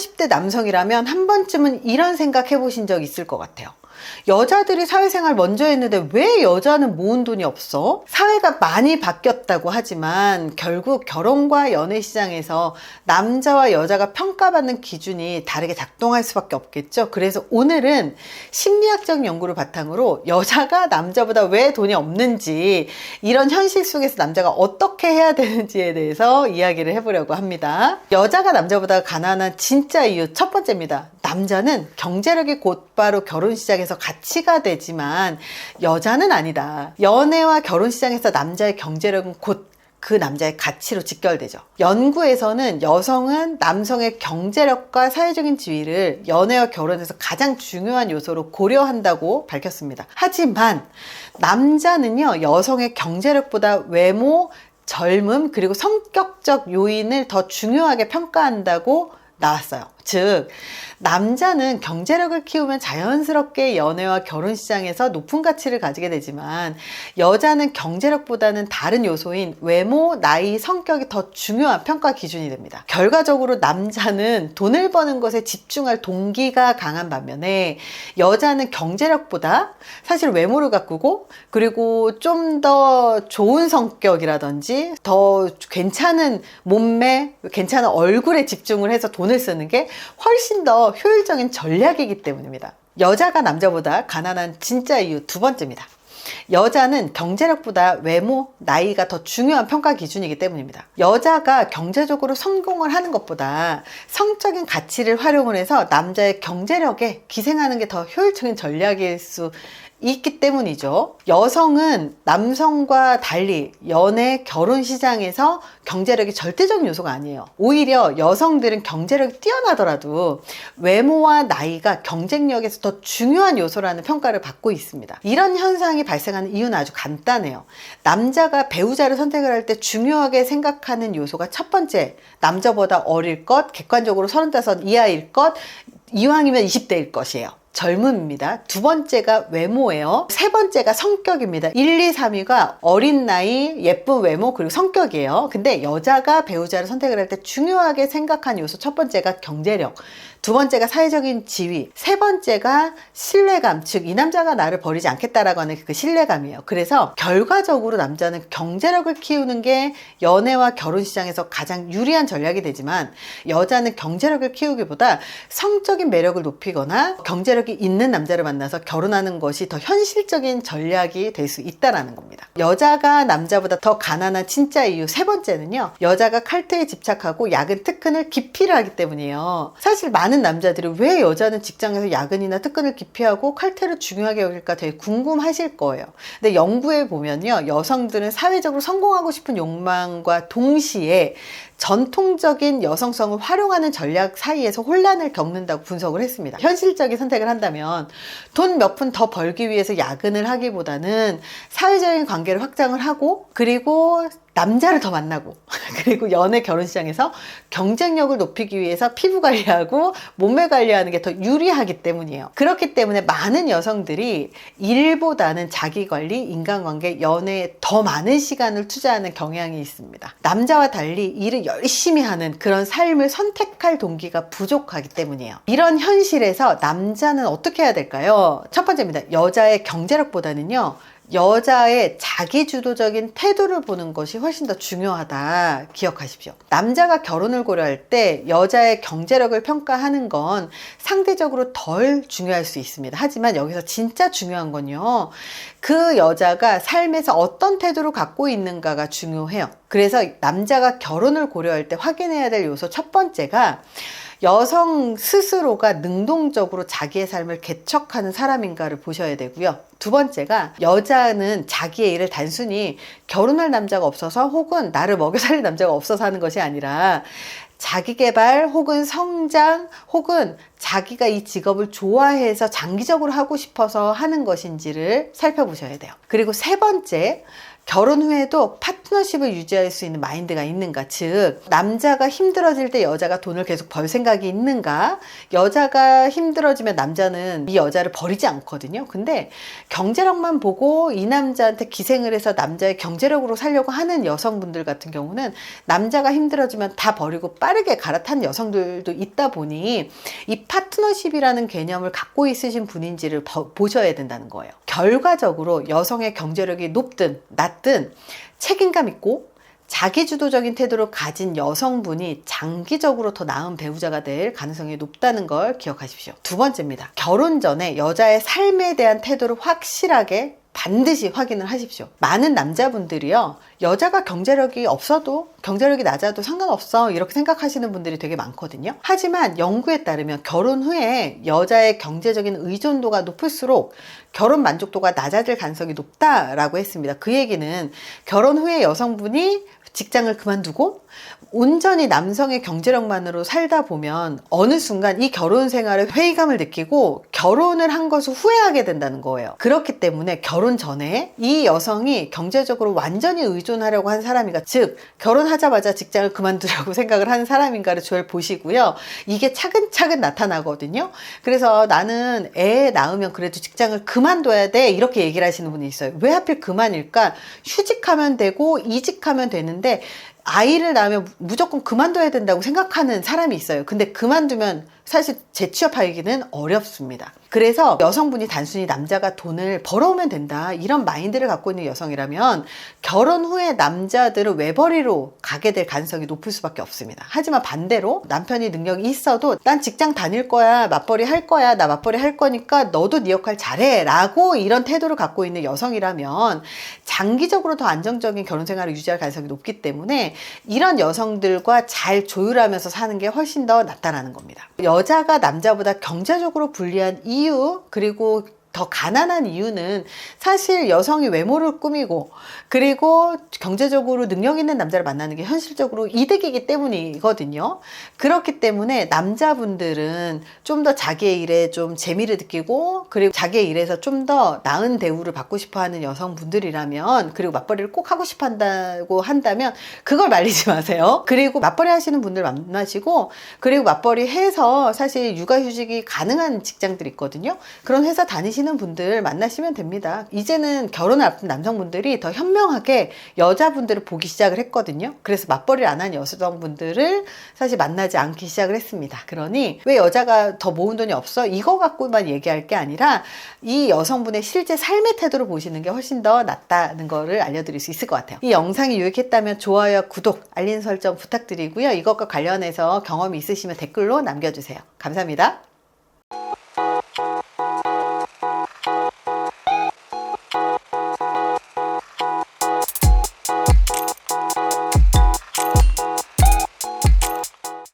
30대 남성이라면 한 번쯤은 이런 생각 해보신 적 있을 것 같아요. 여자들이 사회생활 먼저 했는데 왜 여자는 모은 돈이 없어? 사회가 많이 바뀌었다고 하지만 결국 결혼과 연애 시장에서 남자와 여자가 평가받는 기준이 다르게 작동할 수밖에 없겠죠. 그래서 오늘은 심리학적 연구를 바탕으로 여자가 남자보다 왜 돈이 없는지, 이런 현실 속에서 남자가 어떻게 해야 되는지에 대해서 이야기를 해보려고 합니다. 여자가 남자보다 가난한 진짜 이유 첫 번째입니다. 남자는 경제력이 곧바로 결혼 시장에서 가치가 되지만 여자는 아니다. 연애와 결혼 시장에서 남자의 경제력은 곧 그 남자의 가치로 직결되죠. 연구에서는 여성은 남성의 경제력과 사회적인 지위를 연애와 결혼에서 가장 중요한 요소로 고려한다고 밝혔습니다. 하지만 남자는요, 여성의 경제력보다 외모, 젊음, 그리고 성격적 요인을 더 중요하게 평가한다고 나왔어요. 즉, 남자는 경제력을 키우면 자연스럽게 연애와 결혼 시장에서 높은 가치를 가지게 되지만 여자는 경제력보다는 다른 요소인 외모, 나이, 성격이 더 중요한 평가 기준이 됩니다. 결과적으로 남자는 돈을 버는 것에 집중할 동기가 강한 반면에 여자는 경제력보다 사실 외모를 가꾸고, 그리고 좀 더 좋은 성격이라든지 더 괜찮은 몸매, 괜찮은 얼굴에 집중을 해서 돈을 쓰는 게 훨씬 더 효율적인 전략이기 때문입니다. 여자가 남자보다 가난한 진짜 이유 두 번째입니다. 여자는 경제력보다 외모, 나이가 더 중요한 평가 기준이기 때문입니다. 여자가 경제적으로 성공을 하는 것보다 성적인 가치를 활용을 해서 남자의 경제력에 기생하는 게 더 효율적인 전략일 수 있기 때문이죠. 여성은 남성과 달리 연애, 결혼 시장에서 경제력이 절대적인 요소가 아니에요. 오히려 여성들은 경제력이 뛰어나더라도 외모와 나이가 경쟁력에서 더 중요한 요소라는 평가를 받고 있습니다. 이런 현상이 발생하는 이유는 아주 간단해요. 남자가 배우자를 선택을 할 때 중요하게 생각하는 요소가 첫 번째, 남자보다 어릴 것, 객관적으로 35 이하일 것, 이왕이면 20대일 것이에요. 젊음입니다. 두 번째가 외모예요. 세 번째가 성격입니다. 1, 2, 3위가 어린 나이, 예쁜 외모, 그리고 성격이에요. 근데 여자가 배우자를 선택을 할 때 중요하게 생각한 요소 첫 번째가 경제력, 두 번째가 사회적인 지위, 세 번째가 신뢰감, 즉 이 남자가 나를 버리지 않겠다라고 하는 그 신뢰감이에요. 그래서 결과적으로 남자는 경제력을 키우는 게 연애와 결혼 시장에서 가장 유리한 전략이 되지만 여자는 경제력을 키우기보다 성적인 매력을 높이거나 경제력이 있는 남자를 만나서 결혼하는 것이 더 현실적인 전략이 될 수 있다는 겁니다. 여자가 남자보다 더 가난한 진짜 이유 세 번째는요, 여자가 칼퇴에 집착하고 야근 특근을 기피를 하기 때문이에요. 사실 많은 남자들이 왜 여자는 직장에서 야근이나 특근을 기피하고 칼퇴를 중요하게 여길까 되게 궁금하실 거예요. 근데 연구에 보면요, 여성들은 사회적으로 성공하고 싶은 욕망과 동시에 전통적인 여성성을 활용하는 전략 사이에서 혼란을 겪는다고 분석을 했습니다. 현실적인 선택을 한다면 돈 몇 푼 더 벌기 위해서 야근을 하기보다는 사회적인 관계를 확장을 하고, 그리고 남자를 더 만나고 그리고 연애 결혼 시장에서 경쟁력을 높이기 위해서 피부 관리하고 몸매 관리하는 게 더 유리하기 때문이에요. 그렇기 때문에 많은 여성들이 일보다는 자기 관리, 인간관계, 연애에 더 많은 시간을 투자하는 경향이 있습니다. 남자와 달리 일을 열심히 하는 그런 삶을 선택할 동기가 부족하기 때문이에요. 이런 현실에서 남자는 어떻게 해야 될까요? 첫 번째입니다. 여자의 경제력보다는요, 여자의 자기주도적인 태도를 보는 것이 훨씬 더 중요하다 기억하십시오. 남자가 결혼을 고려할 때 여자의 경제력을 평가하는 건 상대적으로 덜 중요할 수 있습니다. 하지만 여기서 진짜 중요한 건요, 그 여자가 삶에서 어떤 태도를 갖고 있는가가 중요해요. 그래서 남자가 결혼을 고려할 때 확인해야 될 요소 첫 번째가 여성 스스로가 능동적으로 자기의 삶을 개척하는 사람인가를 보셔야 되고요. 두 번째가 여자는 자기의 일을 단순히 결혼할 남자가 없어서 혹은 나를 먹여 살릴 남자가 없어서 하는 것이 아니라 자기 개발 혹은 성장 혹은 자기가 이 직업을 좋아해서 장기적으로 하고 싶어서 하는 것인지를 살펴보셔야 돼요. 그리고 세 번째, 결혼 후에도 파트너십을 유지할 수 있는 마인드가 있는가, 즉 남자가 힘들어질 때 여자가 돈을 계속 벌 생각이 있는가, 여자가 힘들어지면 남자는 이 여자를 버리지 않거든요. 근데 경제력만 보고 이 남자한테 기생을 해서 남자의 경제력으로 살려고 하는 여성분들 같은 경우는 남자가 힘들어지면 다 버리고 빠르게 갈아탄 여성들도 있다 보니 이 파트너십이라는 개념을 갖고 있으신 분인지를 보셔야 된다는 거예요. 결과적으로 여성의 경제력이 높든 낮든 책임감 있고 자기주도적인 태도를 가진 여성분이 장기적으로 더 나은 배우자가 될 가능성이 높다는 걸 기억하십시오. 두 번째입니다. 결혼 전에 여자의 삶에 대한 태도를 확실하게 반드시 확인을 하십시오. 많은 남자분들이요, 여자가 경제력이 없어도, 경제력이 낮아도 상관없어 이렇게 생각하시는 분들이 되게 많거든요. 하지만 연구에 따르면 결혼 후에 여자의 경제적인 의존도가 높을수록 결혼 만족도가 낮아질 가능성이 높다라고 했습니다. 그 얘기는 결혼 후에 여성분이 직장을 그만두고 온전히 남성의 경제력만으로 살다 보면 어느 순간 이 결혼 생활에 회의감을 느끼고 결혼을 한 것을 후회하게 된다는 거예요. 그렇기 때문에 결혼 전에 이 여성이 경제적으로 완전히 의존하려고 한 사람인가, 즉 결혼하자마자 직장을 그만두려고 생각을 하는 사람인가를 잘 보시고요. 이게 차근차근 나타나거든요. 그래서 나는 애 낳으면 그래도 직장을 그만둬야 돼 이렇게 얘기를 하시는 분이 있어요. 왜 하필 그만일까? 휴직하면 되고 이직하면 되는데 아이를 낳으면 무조건 그만둬야 된다고 생각하는 사람이 있어요. 근데 그만두면 사실 재취업하기는 어렵습니다. 그래서 여성분이 단순히 남자가 돈을 벌어오면 된다 이런 마인드를 갖고 있는 여성이라면 결혼 후에 남자들을 외벌이로 가게 될 가능성이 높을 수밖에 없습니다. 하지만 반대로 남편이 능력이 있어도 난 직장 다닐 거야, 맞벌이 할 거야, 나 맞벌이 할 거니까 너도 네 역할 잘해 라고 이런 태도를 갖고 있는 여성이라면 장기적으로 더 안정적인 결혼 생활을 유지할 가능성이 높기 때문에 이런 여성들과 잘 조율하면서 사는 게 훨씬 더 낫다라는 겁니다. 여자가 남자보다 경제적으로 불리한 이유, 그리고 더 가난한 이유는 사실 여성이 외모를 꾸미고 그리고 경제적으로 능력 있는 남자를 만나는 게 현실적으로 이득이기 때문이거든요. 그렇기 때문에 남자분들은 좀 더 자기의 일에 좀 재미를 느끼고 그리고 자기의 일에서 좀 더 나은 대우를 받고 싶어 하는 여성분들이라면, 그리고 맞벌이를 꼭 하고 싶어 한다고 한다면 그걸 말리지 마세요. 그리고 맞벌이 하시는 분들 만나시고, 그리고 맞벌이 해서 사실 육아휴직이 가능한 직장들이 있거든요. 그런 회사 다니시는 분들 만나시면 됩니다. 이제는 결혼을 앞둔 남성분들이 더 현명하게 여자분들을 보기 시작을 했거든요. 그래서 맞벌이를 안 한 여성분들을 사실 만나지 않기 시작을 했습니다. 그러니 왜 여자가 더 모은 돈이 없어? 이거 갖고만 얘기할 게 아니라 이 여성분의 실제 삶의 태도를 보시는 게 훨씬 더 낫다는 거를 알려드릴 수 있을 것 같아요. 이 영상이 유익했다면 좋아요, 구독, 알림 설정 부탁드리고요. 이것과 관련해서 경험이 있으시면 댓글로 남겨주세요. 감사합니다.